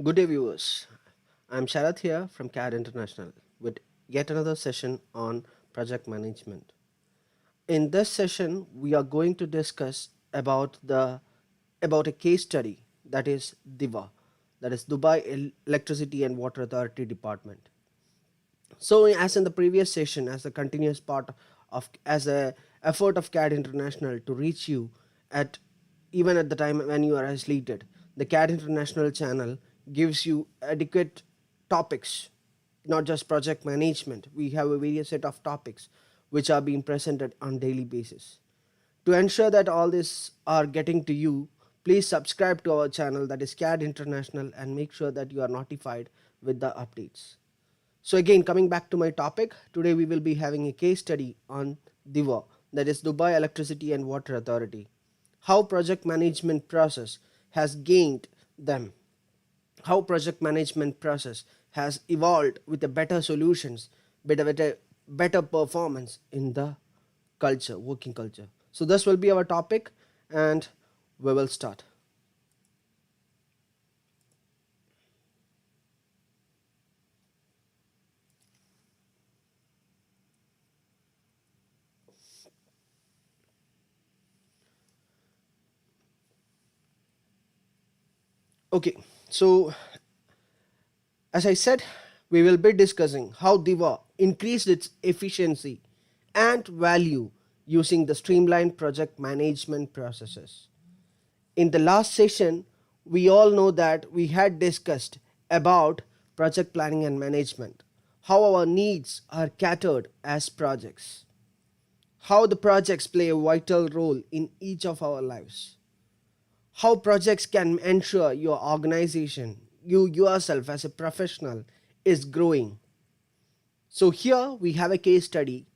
Good day, viewers. I'm Sharath here from CAD International with yet another session on project management. In this session, we are going to discuss about a case study that is DEWA, that is Electricity and Water Authority Department. So, as in the previous session, as a continuous part of as a effort of CAD International to reach you at even at the time when you are isolated, the CAD International channel gives you adequate topics, not just project management. We have a various set of topics which are being presented on daily basis. To ensure that all this are getting to you, please subscribe to our channel, that is CAD International, and make sure that you are notified with the updates. So again, coming back to my topic, today we will be having a case study on DEWA, that is Dubai Electricity and Water Authority. How project management process has gained them. How project management process has evolved with a better solutions, better performance in the culture, working culture. So this will be our topic and we will start. Okay, so as I said, we will be discussing how DEWA increased its efficiency and value using the streamlined project management processes. In the last session, we all know that we had discussed about project planning and management, how our needs are catered as projects, how the projects play a vital role in each of our lives, how projects can ensure your organization, you yourself as a professional, is growing. So here we have a case study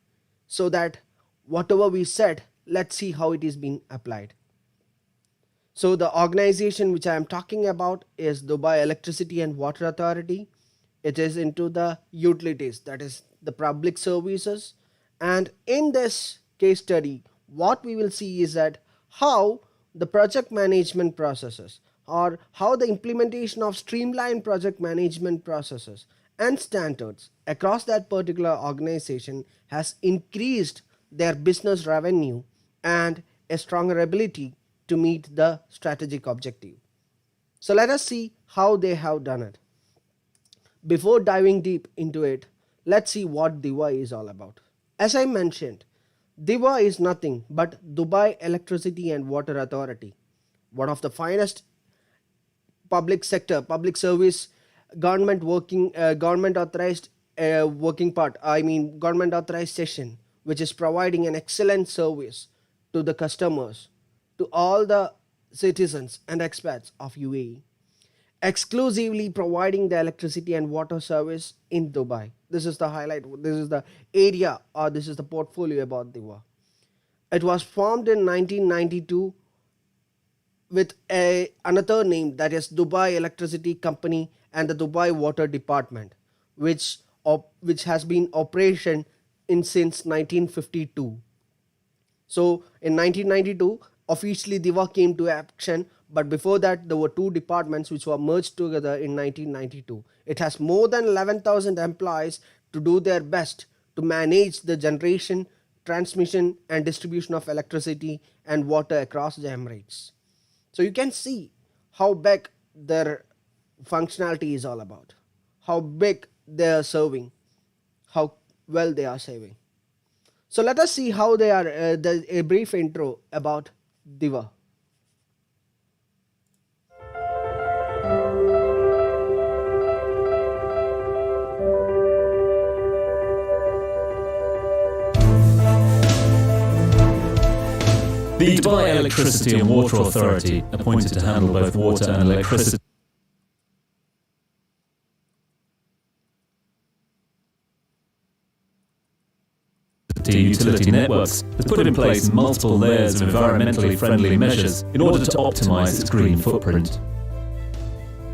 so that whatever we said, let's see how it is being applied. So the organization which I am talking about is Dubai Electricity and Water Authority. It is into the utilities, that is the public services. And in this case study, what we will see is that how the project management processes, or how the implementation of streamlined project management processes and standards across that particular organization has increased their business revenue and a stronger ability to meet the strategic objective. So let us see how they have done it. Before diving deep into it, let's see what DEWA is all about. As I mentioned, DEWA is nothing but Dubai Electricity and Water Authority, one of the finest public sector, public service, government authorized government authorized session, which is providing an excellent service to the customers, to all the citizens and expats of UAE, exclusively providing the electricity and water service in Dubai. This is the highlight, this is the area, or this is the portfolio about DEWA. It was formed in 1992 with another name, that is Dubai Electricity Company and the Dubai Water Department, which has been operation since 1952. So in 1992, officially DEWA came to action, but before that there were two departments which were merged together in 1992. It has more than 11,000 employees to do their best to manage the generation, transmission and distribution of electricity and water across the Emirates. So you can see how big their functionality is all about, how big they are serving, how well they are saving. So let us see how they are, a brief intro about DEWA. The Dubai Electricity and Water Authority, appointed to handle both water and electricity utility networks, has put in place multiple layers of environmentally friendly measures in order to optimize its green footprint.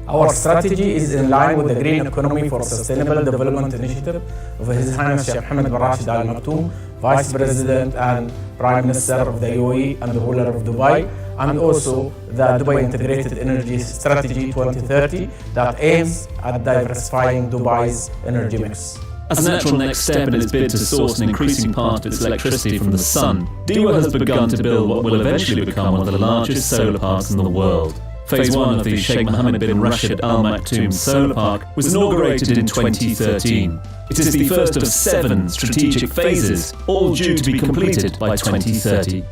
Our strategy is in line with the Green Economy for Sustainable Development Initiative of His Highness Sheikh Mohammed bin Rashid Al Maktoum, Vice President and Prime Minister of the UAE and the ruler of Dubai, and also the Dubai Integrated Energy Strategy 2030 that aims at diversifying Dubai's energy mix. As a natural next step in its bid to source an increasing part of its electricity from the sun, DEWA has begun to build what will eventually become one of the largest solar parks in the world. Phase 1 of the Sheikh Mohammed bin Rashid Al Maktoum Solar Park was inaugurated in 2013. It is the first of 7 strategic phases, all due to be completed by 2030.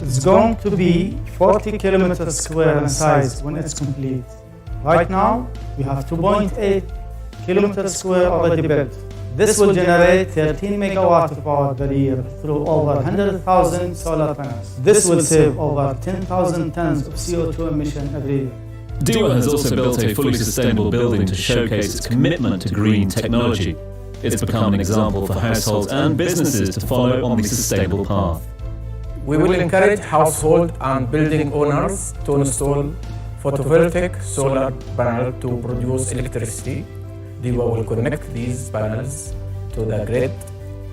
It's going to be 40 kilometers square in size when it's complete. Right now, we have 2.8 kilometers square already built. This will generate 13 megawatt of power per year through over 100,000 solar panels. This will save over 10,000 tons of CO2 emission every year. DEWA has also built a fully sustainable building to showcase its commitment to green technology. It's become an example for households and businesses to follow on the sustainable path. We will encourage household and building owners to install photovoltaic solar panel to produce electricity. DEWA will connect these panels to the grid,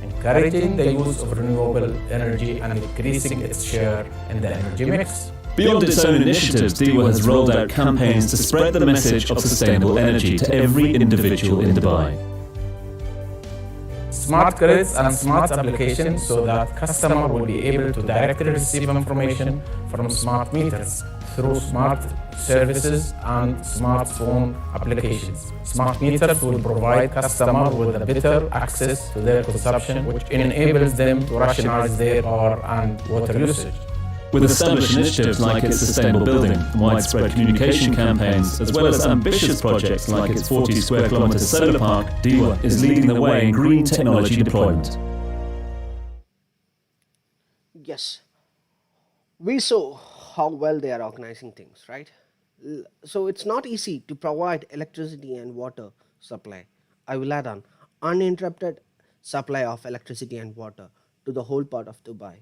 encouraging the use of renewable energy and increasing its share in the energy mix. Beyond its own initiatives, DEWA has rolled out campaigns to spread the message of sustainable energy to every individual in Dubai. Smart grids and smart applications so that customer will be able to directly receive information from smart meters through smart services and smartphone applications. Smart meters will provide customer with a better access to their consumption, which enables them to rationalize their power and water usage. With established initiatives like its sustainable building, widespread communication campaigns, as well as ambitious projects like its 40 square kilometre solar park, DEWA is leading the way in green technology deployment. Yes, we saw how well they are organizing things, right? So it's not easy to provide electricity and water supply. I will add on uninterrupted supply of electricity and water to the whole part of Dubai.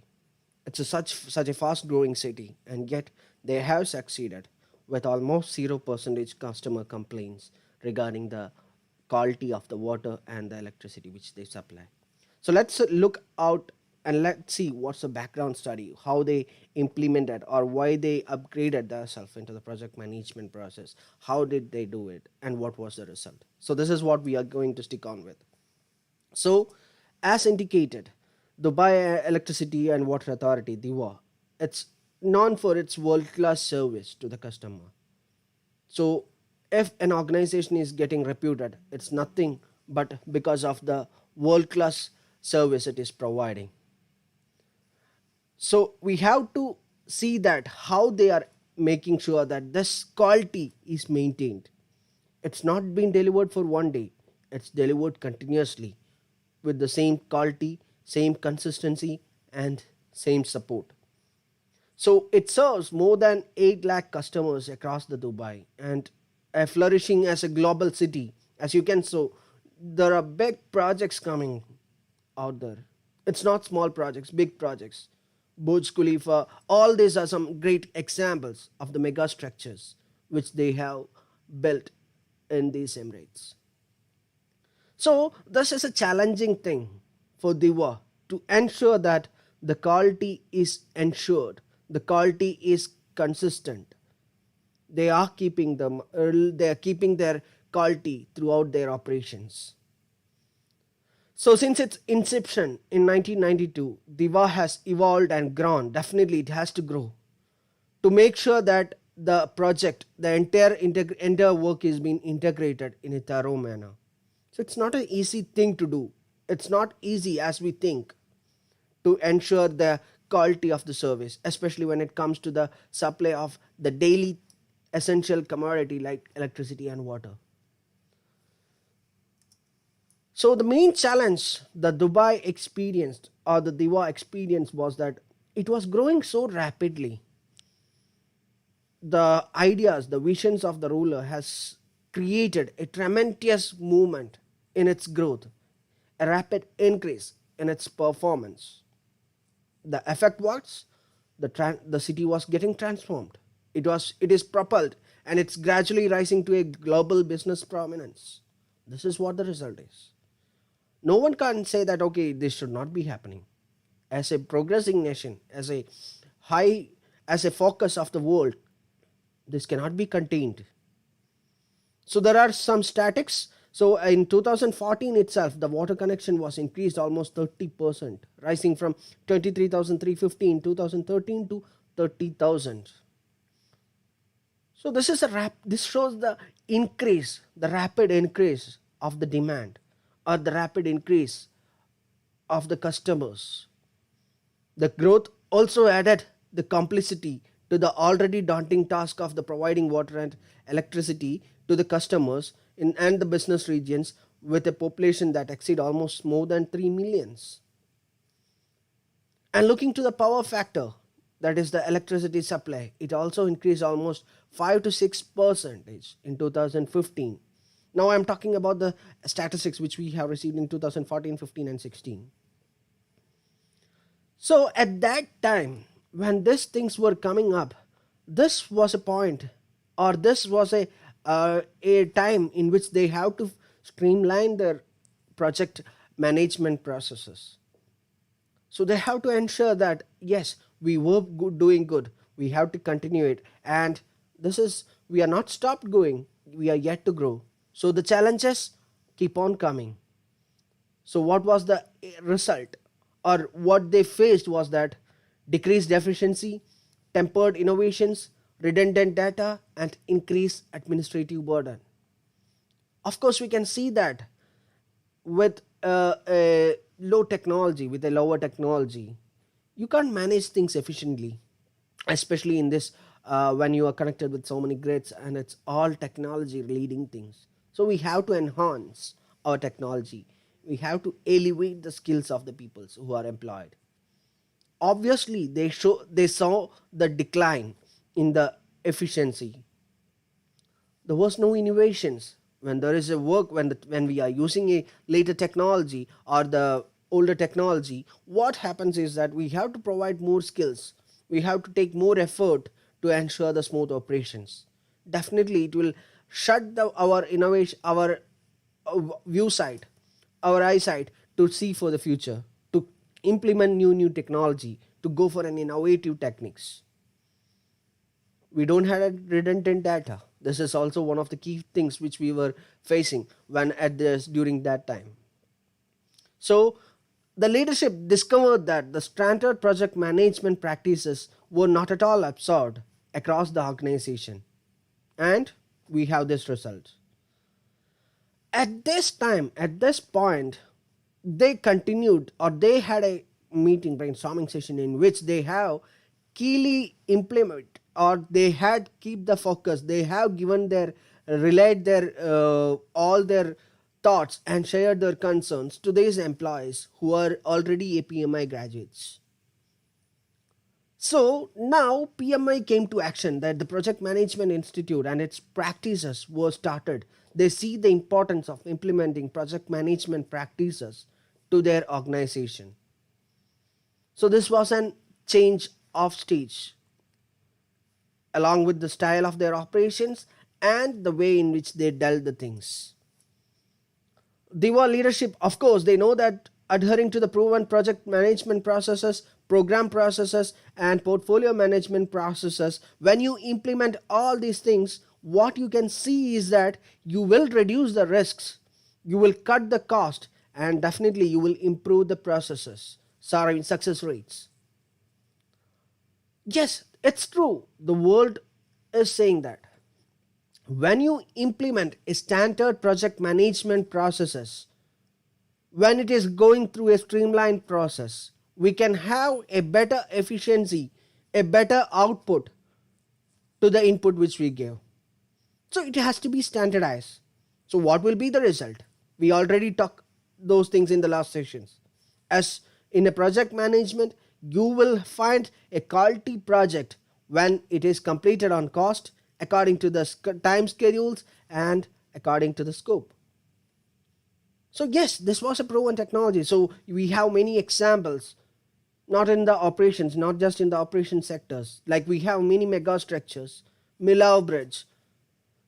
It's such a fast growing city, and yet they have succeeded with almost 0% customer complaints regarding the quality of the water and the electricity which they supply. So let's look out and let's see what's the background study, how they implemented or why they upgraded themselves into the project management process. How did they do it and what was the result? So this is what we are going to stick on with. So as indicated, Dubai Electricity and Water Authority, DEWA, it's known for its world-class service to the customer. So if an organization is getting reputed, it's nothing but because of the world-class service it is providing. So we have to see that how they are making sure that this quality is maintained. It's not been delivered for one day. It's delivered continuously with the same quality, same consistency and same support. So it serves more than 8 lakh customers across the Dubai and flourishing as a global city. As you can see, there are big projects coming out there. It's not small projects, big projects. Burj Khalifa, all these are some great examples of the mega structures which they have built in these Emirates. So this is a challenging thing for DEWA to ensure that the quality is ensured, the quality is consistent. They are keeping their quality throughout their operations. So since its inception in 1992, DEWA has evolved and grown. Definitely it has to grow to make sure that the project, the entire work is being integrated in a thorough manner. So it's not an easy thing to do. It's not easy as we think to ensure the quality of the service, especially when it comes to the supply of the daily essential commodity like electricity and water. So the main challenge the Dubai experienced or the DEWA experienced was that it was growing so rapidly. The ideas, the visions of the ruler has created a tremendous movement in its growth, a rapid increase in its performance. The effect was the city was getting transformed. It is propelled and it's gradually rising to a global business prominence. This is what the result is. No one can say that, okay, this should not be happening. As a progressing nation, as a as a focus of the world, this cannot be contained. So there are some statistics. So in 2014 itself, the water connection was increased almost 30%, rising from 23,350 in 2013 to 30,000. So this shows the increase, the rapid increase of the demand, or the rapid increase of the customers. The growth also added the complexity to the already daunting task of the providing water and electricity to the customers and the business regions with a population that exceed almost more than 3 millions. And looking to the power factor, that is the electricity supply, it also increased almost 5 to 6% in 2015. Now I'm talking about the statistics which we have received in 2014, 15 and 16. So at that time, when these things were coming up, this was a point, or this was a time in which they have to streamline their project management processes. So they have to ensure that, yes, we were doing good, we have to continue it, and we are not stopped going, we are yet to grow. So the challenges keep on coming. So what was the result, or what they faced was that decreased efficiency, tempered innovations, redundant data, and increased administrative burden. Of course, we can see that with a lower technology, you can't manage things efficiently, especially in this when you are connected with so many grids and it's all technology leading things. So we have to enhance our technology. We have to elevate the skills of the people who are employed. Obviously, they saw the decline in the efficiency. There was no innovations. When there is a work, when we are using a later technology or the older technology, what happens is that we have to provide more skills. We have to take more effort to ensure the smooth operations. Definitely, it will shut our innovation, our view sight, our eyesight to see for the future, to implement new technology, to go for an innovative techniques. We don't have redundant data. This is also one of the key things which we were facing during that time. So the leadership discovered that the standard project management practices were not at all absorbed across the organization. And we have this result. At this point, they continued, or they had a brainstorming session in which they have keenly implement, or they had keep the focus. They have relayed all their thoughts and shared their concerns to these employees who are already PMI graduates. So now PMI came to action, that the Project Management Institute and its practices were started. They see the importance of implementing project management practices to their organization. So this was a change of stage, along with the style of their operations and the way in which they dealt the things. DEWA leadership, of course, they know that adhering to the proven project management processes, program processes, and portfolio management processes, when you implement all these things, what you can see is that you will reduce the risks, you will cut the cost, and definitely you will improve the success rates. Yes, it's true. The world is saying that when you implement a standard project management processes, when it is going through a streamlined process, we can have a better efficiency, a better output to the input which we give. So it has to be standardized. So what will be the result? We already talked those things in the last sessions. As in a project management, you will find a quality project when it is completed on cost, according to the time schedules and according to the scope. So yes, this was a proven technology. So we have many examples, not just in the operation sectors. Like we have many mega structures, Milao Bridge,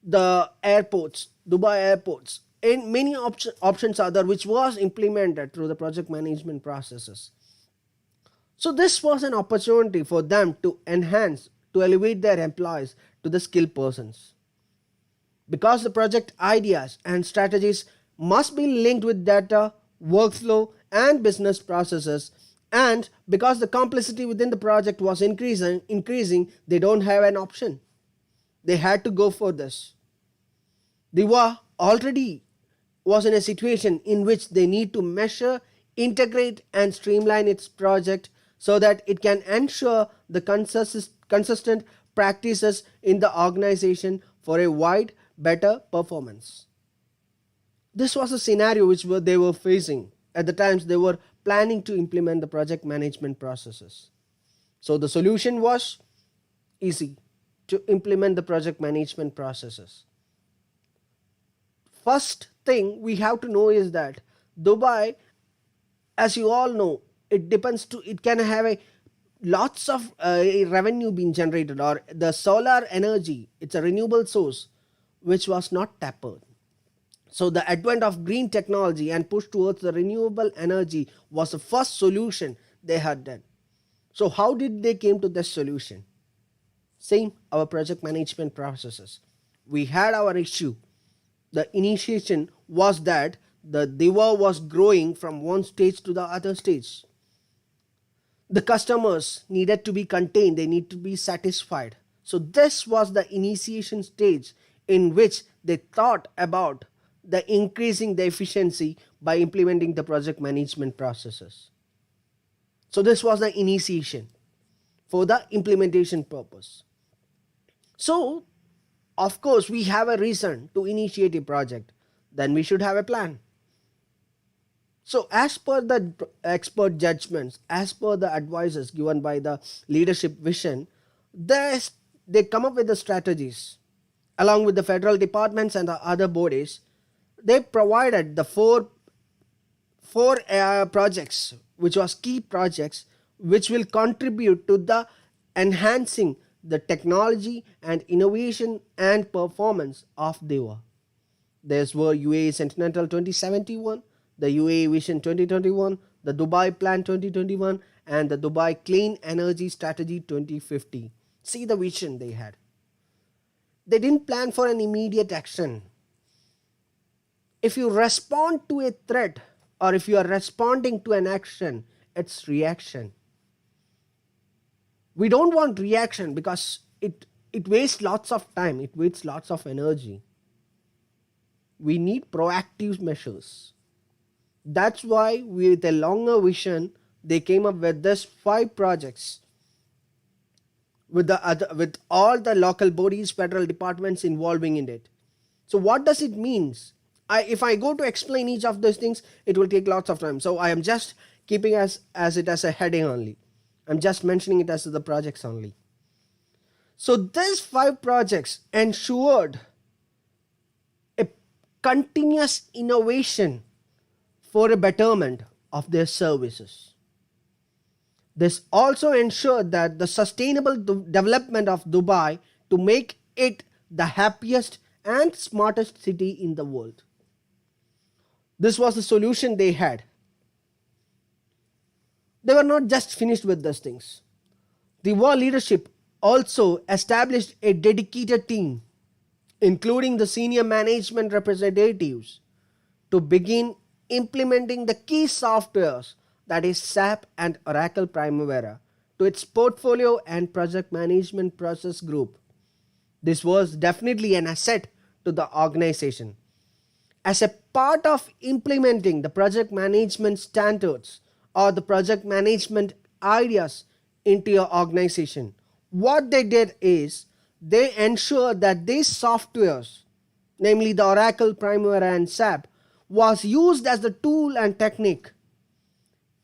the airports, Dubai airports, and many options are there which was implemented through the project management processes. So this was an opportunity for them to enhance, to elevate their employees to the skilled persons. Because the project ideas and strategies must be linked with data, workflow, and business processes, and because the complexity within the project was increasing, they don't have an option. They had to go for this. DEWA already was in a situation in which they need to measure, integrate, and streamline its project so that it can ensure the consistent practices in the organization for a wide, better performance. This was a scenario which they were facing at the times they were planning to implement the project management processes. So the solution was easy to implement the project management processes. First thing we have to know is that Dubai, as you all know, it can have a lots of revenue being generated, or the solar energy, it's a renewable source which was not tapered. So the advent of green technology and push towards the renewable energy was the first solution they had done. So how did they came to this solution? Same, our project management processes. We had our issue. The initiation was that the DEWA was growing from one stage to the other stage. The customers needed to be contained, they need to be satisfied. So this was the initiation stage in which they thought about the increasing the efficiency by implementing the project management processes. So this was the initiation for the implementation purpose. So, of course, we have a reason to initiate a project. Then we should have a plan. So as per the expert judgments, as per the advices given by the leadership vision, they come up with the strategies. Along with the federal departments and the other bodies, they provided the four projects, which was key projects, which will contribute to the enhancing the technology and innovation and performance of DEWA. These were UAE Sentinel 2071, the UAE Vision 2021, the Dubai Plan 2021, and the Dubai Clean Energy Strategy 2050. See the vision they had. They didn't plan for an immediate action. If you respond to a threat, or if you are responding to an action, it's reaction. We don't want reaction because it wastes lots of time, it wastes lots of energy. We need proactive measures. That's why with a longer vision, they came up with this 5 projects with all the local bodies, federal departments involving in it. So what does it mean? If I go to explain each of those things, it will take lots of time. So I am just keeping it as a heading only. I'm just mentioning it as the projects only. So these 5 projects ensured a continuous innovation for a betterment of their services. This also ensured that the sustainable development of Dubai to make it the happiest and smartest city in the world. This was the solution they had. They were not just finished with these things. The war leadership also established a dedicated team, including the senior management representatives, to begin implementing the key softwares, that is SAP and Oracle Primavera, to its portfolio and project management process group. This was definitely an asset to the organization. As a part of implementing the project management standards or the project management ideas into your organization, what they did is they ensured that these softwares, namely the Oracle Primavera and SAP, was used as the tool and technique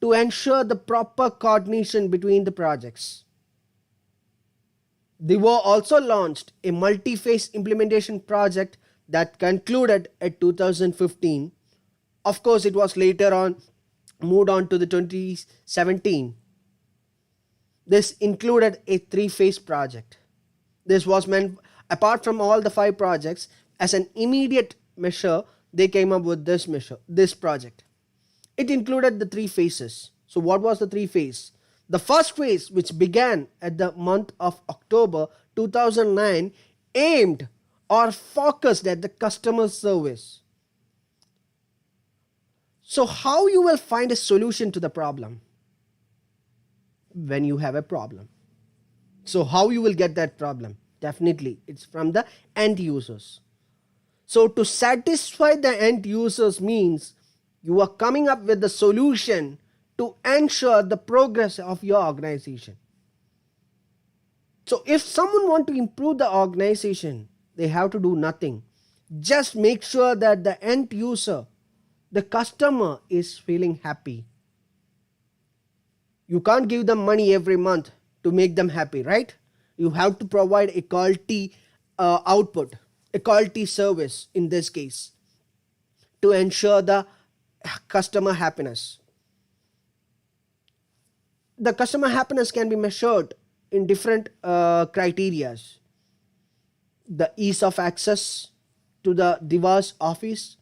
to ensure the proper coordination between the projects. DEWA also launched a multi-phase implementation project that concluded in 2015. Of course, it was later on moved on to the 2017. This included a 3-phase project. This was meant, apart from all the 5 projects, as an immediate measure, they came up with this project. It included the 3 phases. So what was the 3 phases? The first phase, which began at the month of October 2009, aimed or focused at the customer service. So how you will find a solution to the problem? When you have a problem. So how you will get that problem? Definitely, it's from the end users. So to satisfy the end users means you are coming up with the solution to ensure the progress of your organization. So if someone want to improve the organization, they have to do nothing. Just make sure that the end user, the customer, is feeling happy. You can't give them money every month to make them happy, right? You have to provide a quality output, a quality service in this case, to ensure the customer happiness. The customer happiness can be measured in different criteria. The ease of access to the DEWA's office,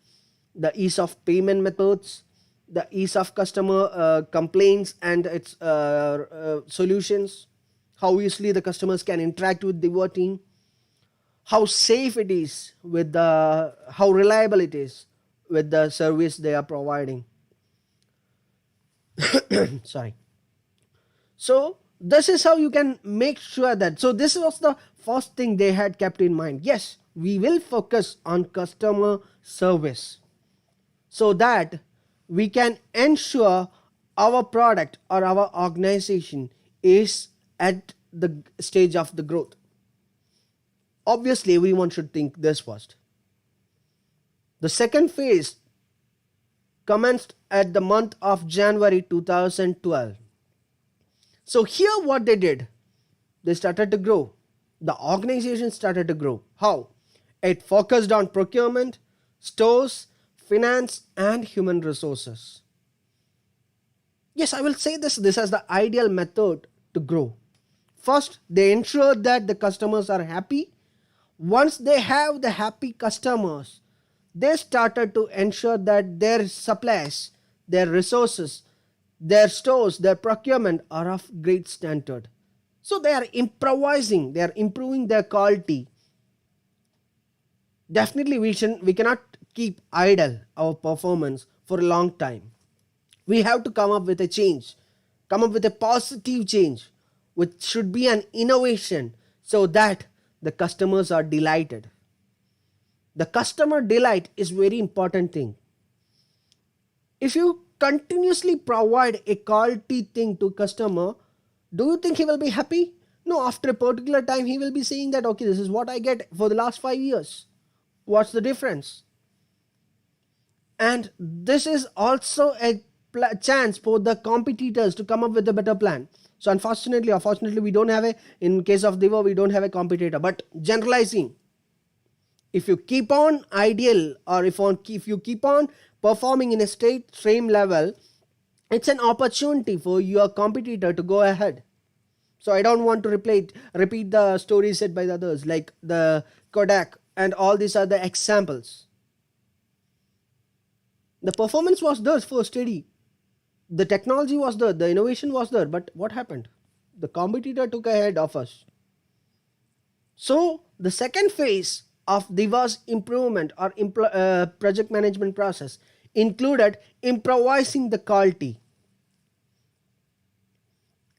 the ease of payment methods, the ease of customer complaints and its solutions, how easily the customers can interact with the DEWA team, how safe it is with how reliable it is with the service they are providing. Sorry. So this is how you can make sure that, so this was the first thing they had kept in mind. Yes, we will focus on customer service so that we can ensure our product or our organization is at the stage of the growth. Obviously, everyone should think this first. The second phase commenced at the month of January 2012. So here what they did, they started to grow. The organization started to grow. How? It focused on procurement, stores, finance, and human resources. Yes, I will say this as the ideal method to grow. First, they ensure that the customers are happy. Once they have the happy customers, they started to ensure that their supplies, their resources, their stores, their procurement are of great standard. So they are improvising, they are improving their quality. Definitely we cannot keep idle our performance for a long time. We have to come up with a change, come up with a positive change, which should be an innovation so that the customers are delighted. The customer delight is very important thing. If you continuously provide a quality thing to customer, do you think he will be happy? No, after a particular time he will be saying that, okay, this is what I get for the last 5 years. What's the difference? And this is also a chance for the competitors to come up with a better plan. So unfortunately, we don't have in case of DEWA, we don't have a competitor. But generalizing, if you keep on ideal or if you keep on performing in a same level, it's an opportunity for your competitor to go ahead. So I don't want to repeat the stories said by the others, like the Kodak and all these are the examples. The performance was there for steady. The technology was there, the innovation was there, but what happened? The competitor took ahead of us. So the second phase of DEWA's improvement or project management process included improvising the quality.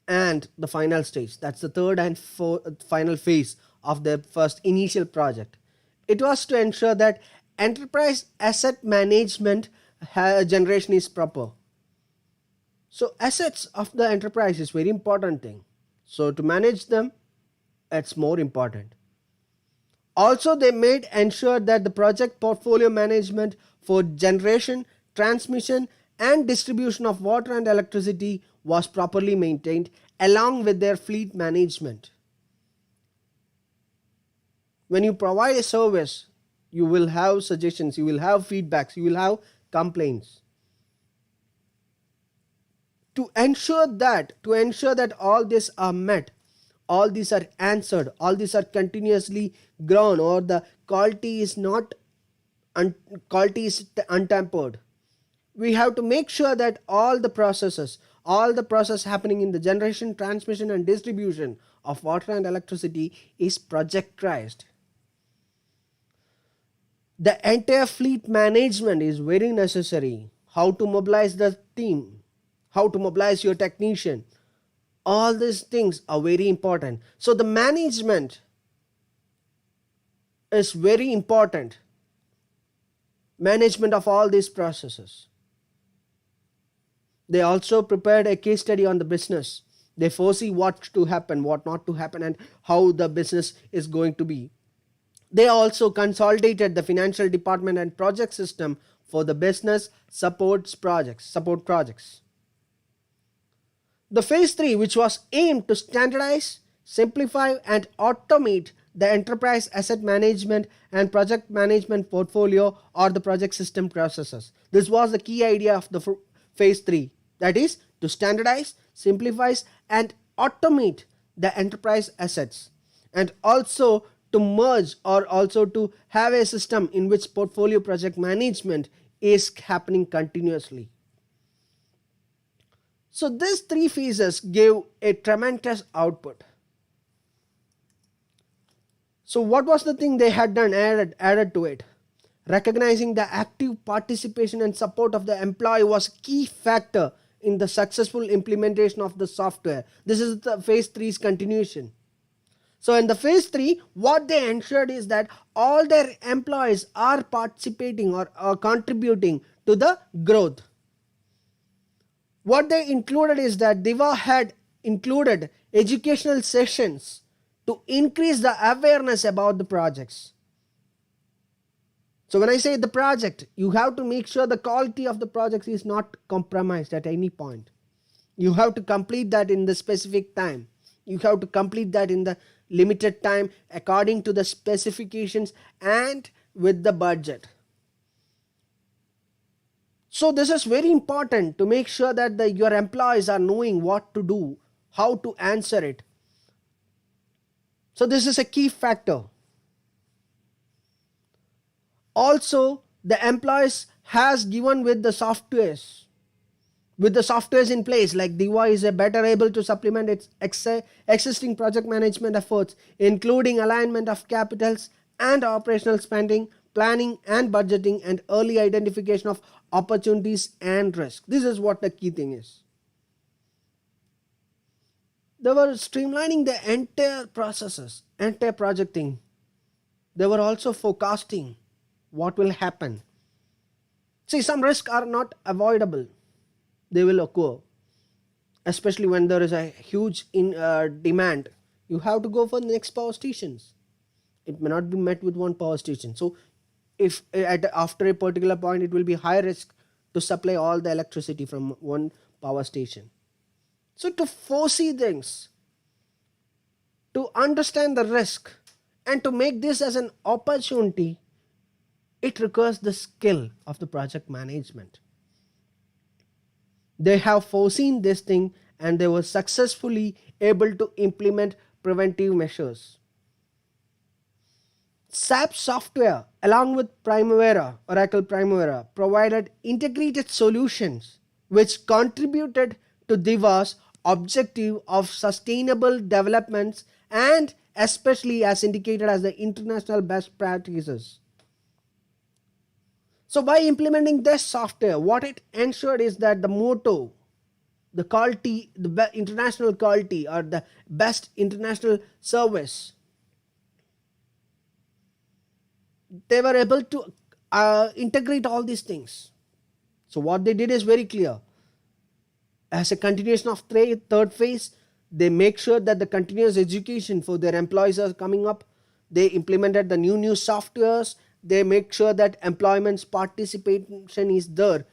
And the final stage, that's the third and final phase of the first initial project. It was to ensure that enterprise asset management generation is proper. So assets of the enterprise is very important thing. So to manage them, it's more important. Also, they made ensure that the project portfolio management for generation, transmission, and distribution of water and electricity was properly maintained along with their fleet management. When you provide a service, you will have suggestions, you will have feedbacks, you will have complaints. To ensure that all these are met, all these are answered, all these are continuously grown, or the quality is untampered, we have to make sure that all the processes, all the process happening in the generation, transmission and distribution of water and electricity is projectized. The entire fleet management is very necessary. How to mobilize the team, how to mobilize your technician, all these things are very important. So the management is very important. Management of all these processes. They also prepared a case study on the business. They foresee what to happen, what not to happen, and how the business is going to be. They also consolidated the financial department and project system for the business support projects. The phase 3, which was aimed to standardize, simplify and automate the enterprise asset management and project management portfolio or the project system processes. This was the key idea of the phase 3. That is to standardize, simplify and automate the enterprise assets, and also to merge or also to have a system in which portfolio project management is happening continuously. So these 3 phases gave a tremendous output. So what was the thing they had done added to it? Recognizing the active participation and support of the employee was a key factor in the successful implementation of the software. This is the phase 3's continuation. So in the phase 3, what they ensured is that all their employees are participating or contributing to the growth. What they included is that DEWA had included educational sessions to increase the awareness about the projects. So when I say the project, you have to make sure the quality of the projects is not compromised at any point. You have to complete that in the specific time. You have to complete that in the limited time according to the specifications and with the budget. So this is very important to make sure that your employees are knowing what to do, how to answer it. So this is a key factor. Also, the employees has given with the softwares in place, like DEWA is better able to supplement its existing project management efforts, including alignment of capitals and operational spending, planning and budgeting, and early identification of opportunities and risks. This is what the key thing is. They were streamlining the entire processes, entire projecting. They were also forecasting what will happen. See, some risks are not avoidable. They will occur, especially when there is a huge demand. You have to go for the next power stations. It may not be met with one power station. So if after a particular point, it will be high risk to supply all the electricity from one power station. So to foresee things, to understand the risk, and to make this as an opportunity, it requires the skill of the project management. They have foreseen this thing and they were successfully able to implement preventive measures. SAP software, along with Oracle Primavera, provided integrated solutions which contributed to DEWA's objective of sustainable developments and especially as indicated as the international best practices. So by implementing this software, what it ensured is that the motto, the quality, the international quality or the best international service, they were able to integrate all these things. So what they did is very clear. As a continuation of third phase, they make sure that the continuous education for their employees are coming up. They implemented the new softwares. They make sure that employment's participation is there,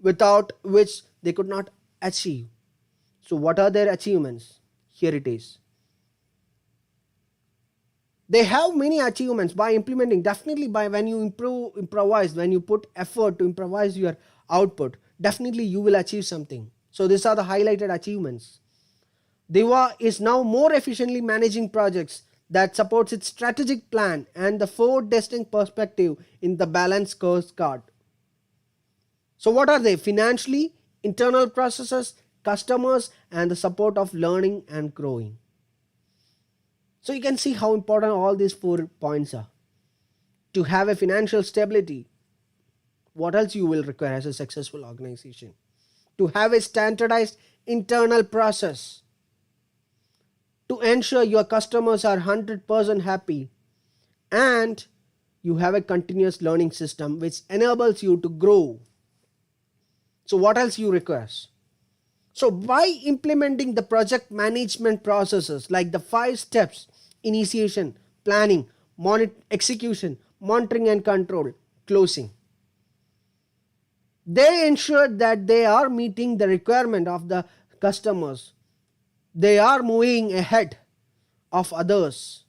without which they could not achieve. So what are their achievements? Here it is. They have many achievements by implementing. Definitely by when you improvise, when you put effort to improvise your output, definitely you will achieve something. So these are the highlighted achievements. DEWA is now more efficiently managing projects that supports its strategic plan and the forward distinct perspective in the balanced scorecard. So what are they? Financially, internal processes, customers and the support of learning and growing. So you can see how important all these 4 points are. To have a financial stability, what else you will require as a successful organization? To have a standardized internal process, to ensure your customers are 100% happy, and you have a continuous learning system which enables you to grow. So what else you require? So by implementing the project management processes like the 5 steps: initiation, planning, execution, monitoring and control, closing, they ensure that they are meeting the requirement of the customers. They are moving ahead of others.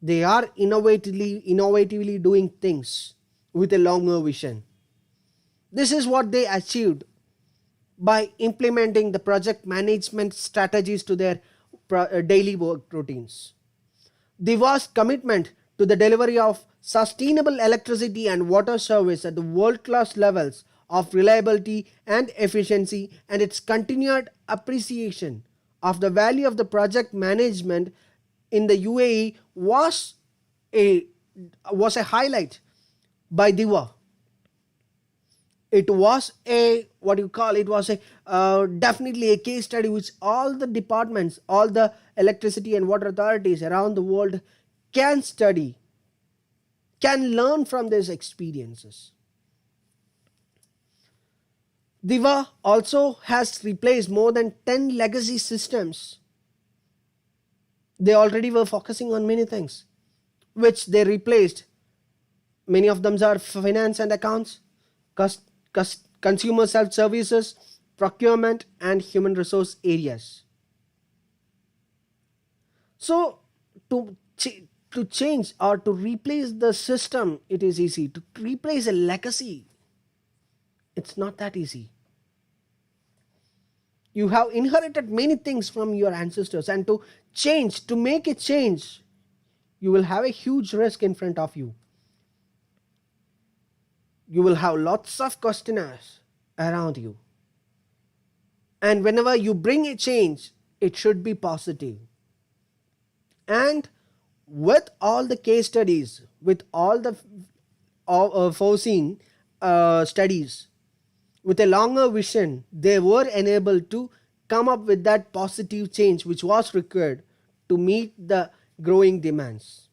They are innovatively doing things with a longer vision. This is what they achieved by implementing the project management strategies to their daily work routines. DEWA's commitment to the delivery of sustainable electricity and water service at the world-class levels of reliability and efficiency, and its continued appreciation of the value of the project management in the UAE was a highlight by DEWA. It was definitely a case study which all the departments, all the electricity and water authorities around the world can study, can learn from these experiences. DEWA also has replaced more than 10 legacy systems. They already were focusing on many things, which they replaced. Many of them are finance and accounts, consumer self-services, procurement, and human resource areas. So to change or to replace the system, it is easy. To replace a legacy, it's not that easy. You have inherited many things from your ancestors, and to make a change, you will have a huge risk in front of you. You will have lots of questionnaires around you. And whenever you bring a change, it should be positive. And with all the case studies, with all the foreseen studies, with a longer vision, they were enabled to come up with that positive change which was required to meet the growing demands.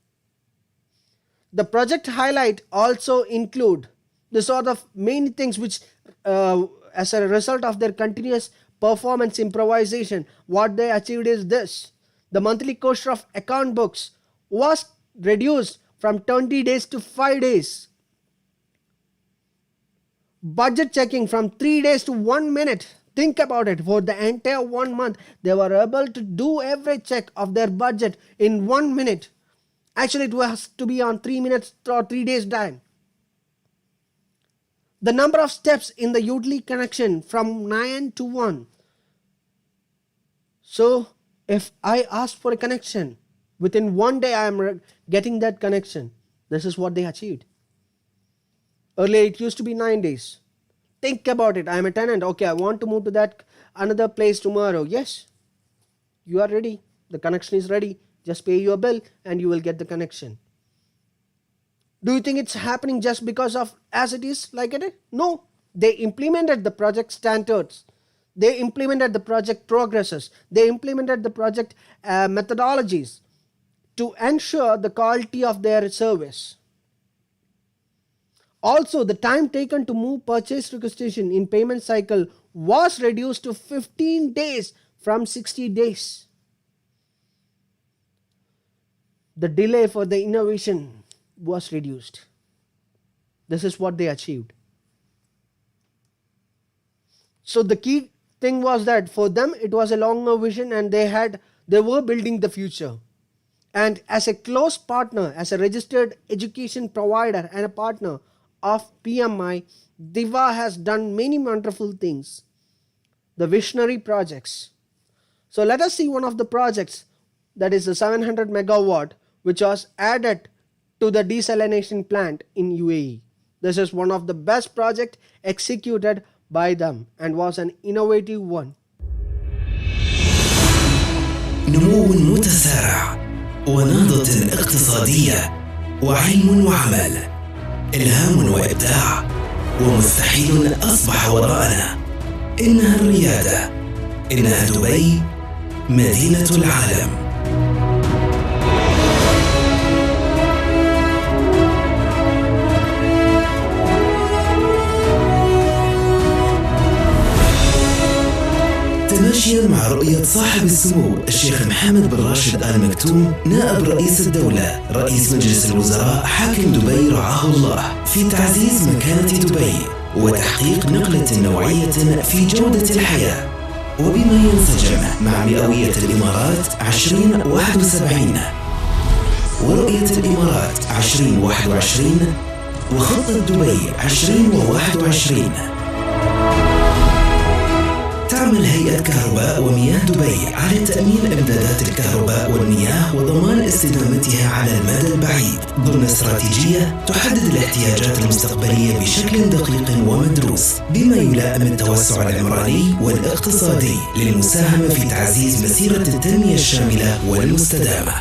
The project highlight also include the sort of many things which as a result of their continuous performance improvisation, what they achieved is this: the monthly cost of account books was reduced from 20 days to 5 days. Budget checking from 3 days to 1 minute. Think about it. For the entire 1 month, they were able to do every check of their budget in 1 minute. Actually, it was to be on 3 minutes or 3 days time. The number of steps in the utility connection from 9 to 1. So, if I ask for a connection, within 1 day I am getting that connection. This is what they achieved. Earlier it used to be 9 days. Think about it. I am a tenant. Okay, I want to move to that another place tomorrow. Yes, you are ready. The connection is ready. Just pay your bill and you will get the connection. Do you think it's happening just because of as it is like it? No. They implemented the project standards. They implemented the project progresses. They implemented the project methodologies to ensure the quality of their service. Also, the time taken to move purchase requisition in payment cycle was reduced to 15 days from 60 days. The delay for the innovation was reduced. This is what they achieved. So the key thing was that for them it was a longer vision, and they were building the future. And as a close partner, as a registered education provider and a partner of PMI, DEWA has done many wonderful things. The visionary projects. So let us see one of the projects, that is the 700 megawatt, which was added to the desalination plant in UAE. This is one of the best projects executed by them and was an innovative one. نمو متسارع ونهضة اقتصادية وعلم وعمل، إلهام وإبداع، ومستحيل أصبح وراءنا. إنها الريادة، إنها دبي، مدينة العالم. تماشيا مع رؤية صاحب السمو الشيخ محمد بن راشد آل مكتوم نائب رئيس الدولة رئيس مجلس الوزراء حاكم دبي رعاه الله، في تعزيز مكانة دبي وتحقيق نقلة نوعية في جودة الحياة، وبما ينسجم مع مئوية الإمارات 2071 ورؤية الإمارات 2021 وخطة دبي 2021. تعمل هيئة كهرباء ومياه دبي على تأمين إمدادات الكهرباء والمياه وضمان استدامتها على المدى البعيد ضمن استراتيجية تحدد الاحتياجات المستقبلية بشكل دقيق ومدروس، بما يلائم التوسع العمراني والاقتصادي للمساهمة في تعزيز مسيرة التنمية الشاملة والمستدامة.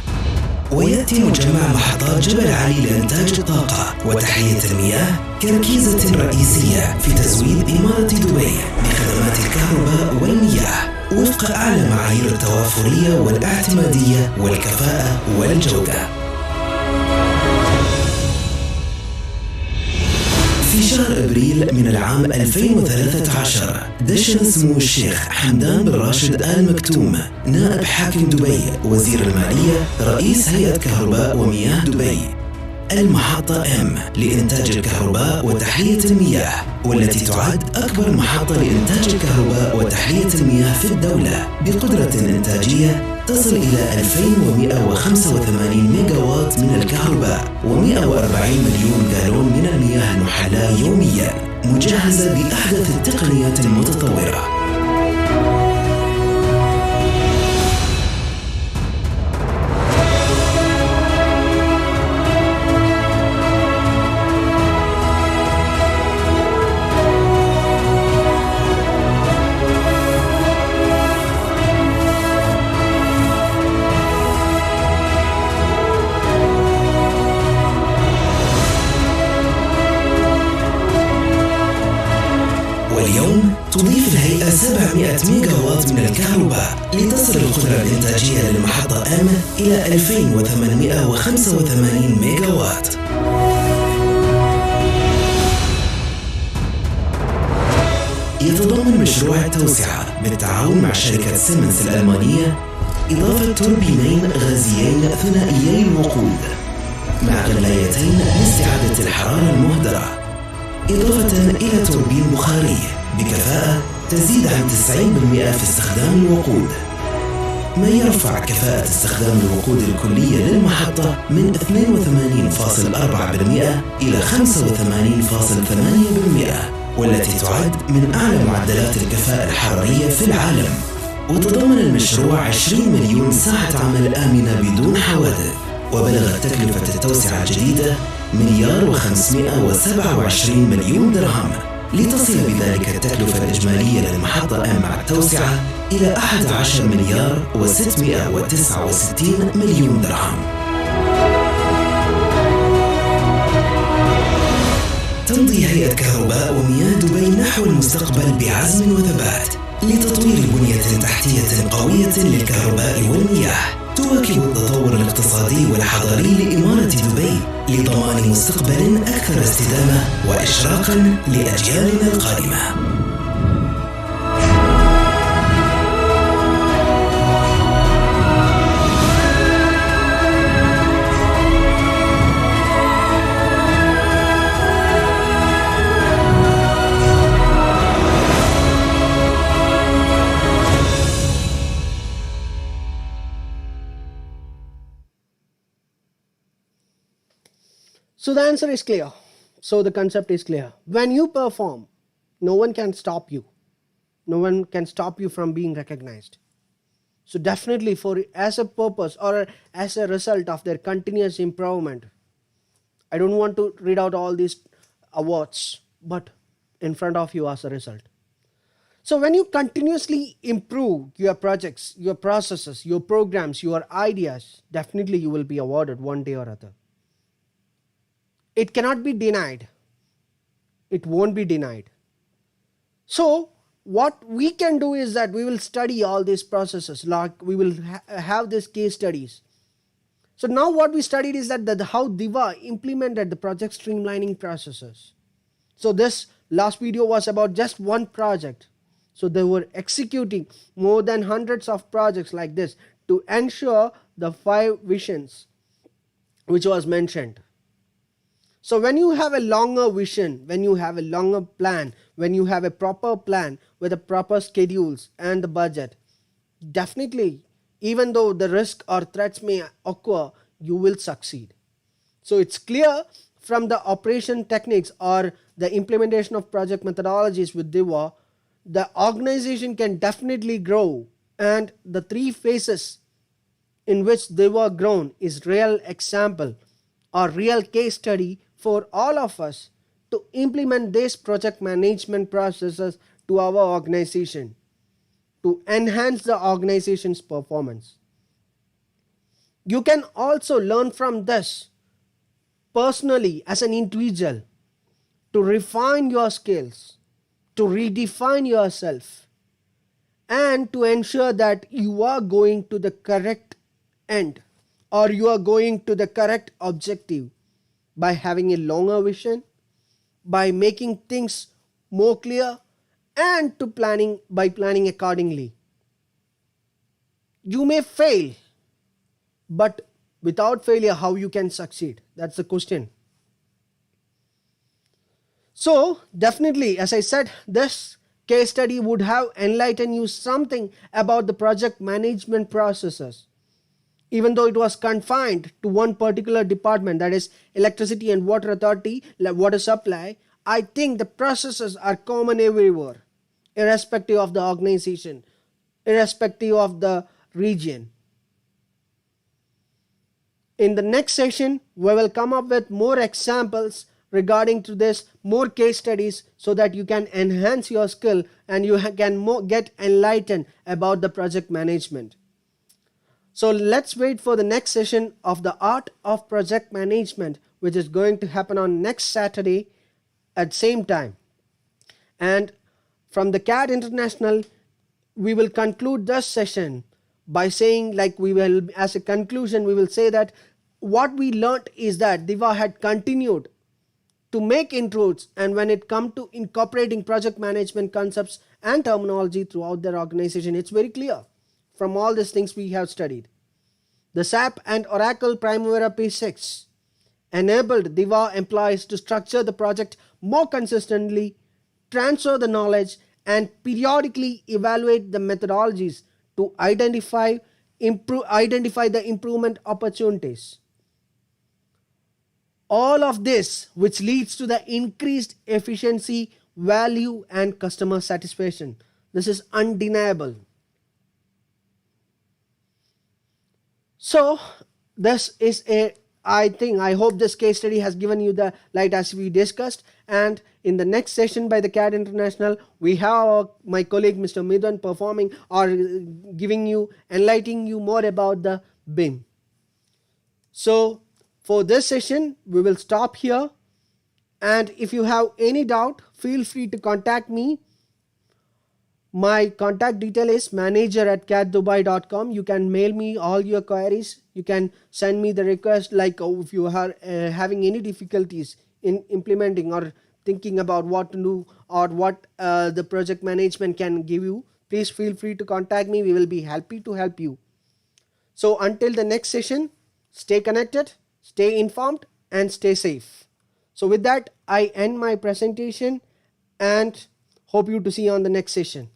ويأتي مجمع محطات جبل علي لإنتاج الطاقة وتحلية المياه كركيزة رئيسية في تزويد إمارة دبي بخدمات الكهرباء والمياه وفق أعلى معايير التوافرية والاعتمادية والكفاءة والجودة. في شهر أبريل من العام 2013 دشن سمو الشيخ حمدان بن راشد آل مكتوم نائب حاكم دبي وزير المالية رئيس هيئة كهرباء ومياه دبي المحطة M لإنتاج الكهرباء وتحلية المياه، والتي تعد أكبر محطة لإنتاج الكهرباء وتحلية المياه في الدولة بقدرة إنتاجية تصل إلى 2185 ميجاوات من الكهرباء و140 مليون جالون من المياه المحلاة يومياً، مجهزة بأحدث التقنيات المتطورة. واليوم تضيف الهيئة 700 ميجاوات من الكهرباء لتصل القدرة الإنتاجية للمحطة M إلى 2885 ميجاوات. يتضمن مشروع التوسعة بالتعاون مع شركة سيمنز الألمانية إضافة توربينين غازيين ثنائيي الوقود مع غلايتين لاستعادة الحرارة المهدرة، إضافة إلى توربين بخاري بكفاءة تزيد عن 90% في استخدام الوقود، ما يرفع كفاءة استخدام الوقود الكلية للمحطة من 82.4% إلى 85.8%، والتي تعد من أعلى معدلات الكفاءة الحرارية في العالم. وتضمن المشروع 20 مليون ساعة عمل آمنة بدون حوادث، وبلغت تكلفة التوسعة الجديدة 1,527 مليون درهم، لتصل بذلك التكلفة الإجمالية للمحطة M مع التوسعة إلى 11,669 مليون درهم. تمضي هيئة كهرباء ومياه دبي نحو المستقبل بعزم وثبات لتطوير بنية تحتية قوية للكهرباء والمياه تواكب التطور الاقتصادي والحضاري لإمارة دبي لضمان مستقبل أكثر استدامة وإشراقاً لأجيالنا القادمة. So the answer is clear. So the concept is clear. When you perform, no one can stop you. No one can stop you from being recognized. So definitely as a purpose or as a result of their continuous improvement, I don't want to read out all these awards, but in front of you as a result. So when you continuously improve your projects, your processes, your programs, your ideas, definitely you will be awarded one day or other. It cannot be denied. It won't be denied. So what we can do is that we will study all these processes, like we will have these case studies. So now what we studied is that how DEWA implemented the project streamlining processes. So this last video was about just one project. So they were executing more than hundreds of projects like this to ensure the 5 visions which was mentioned. So when you have a longer vision, when you have a longer plan, when you have a proper plan with the proper schedules and the budget, definitely, even though the risk or threats may occur, you will succeed. So it's clear from the operation techniques or the implementation of project methodologies with DEWA, the organization can definitely grow, and the 3 phases in which DEWA grown is real example or real case study for all of us to implement these project management processes to our organization to enhance the organization's performance. You can also learn from this personally as an individual to refine your skills, to redefine yourself, and to ensure that you are going to the correct end or you are going to the correct objective by having a longer vision, by making things more clear, and by planning accordingly. You may fail, but without failure, how you can succeed? That's the question. So definitely, as I said, this case study would have enlightened you something about the project management processes. Even though it was confined to one particular department, that is electricity and water authority, water supply, I think the processes are common everywhere, irrespective of the organization, irrespective of the region. In the next session, we will come up with more examples regarding to this, more case studies, so that you can enhance your skill and you can get enlightened about the project management. So let's wait for the next session of the art of project management, which is going to happen on next Saturday at same time. And from the CAD International, we will conclude this session by saying, like we will, as a conclusion, we will say that what we learnt is that DEWA had continued to make inroads, and when it comes to incorporating project management concepts and terminology throughout their organization, it's very clear from all these things we have studied. The SAP and Oracle Primavera P6 enabled DEWA employees to structure the project more consistently, transfer the knowledge, and periodically evaluate the methodologies to identify the improvement opportunities. All of this which leads to the increased efficiency, value, and customer satisfaction. This is undeniable. So this is I hope this case study has given you the light as we discussed, and in the next session by the CAD International, we have my colleague Mr. Midhan performing or enlightening you more about the BIM. So for this session, we will stop here, and if you have any doubt, feel free to contact me. My contact detail is manager@caddubai.com. You can mail me all your queries. You can send me the request, like if you are having any difficulties in implementing or thinking about what to do or what the project management can give you. Please feel free to contact me. We will be happy to help you. So until the next session, stay connected, stay informed, and stay safe. So with that, I end my presentation and hope you to see you on the next session.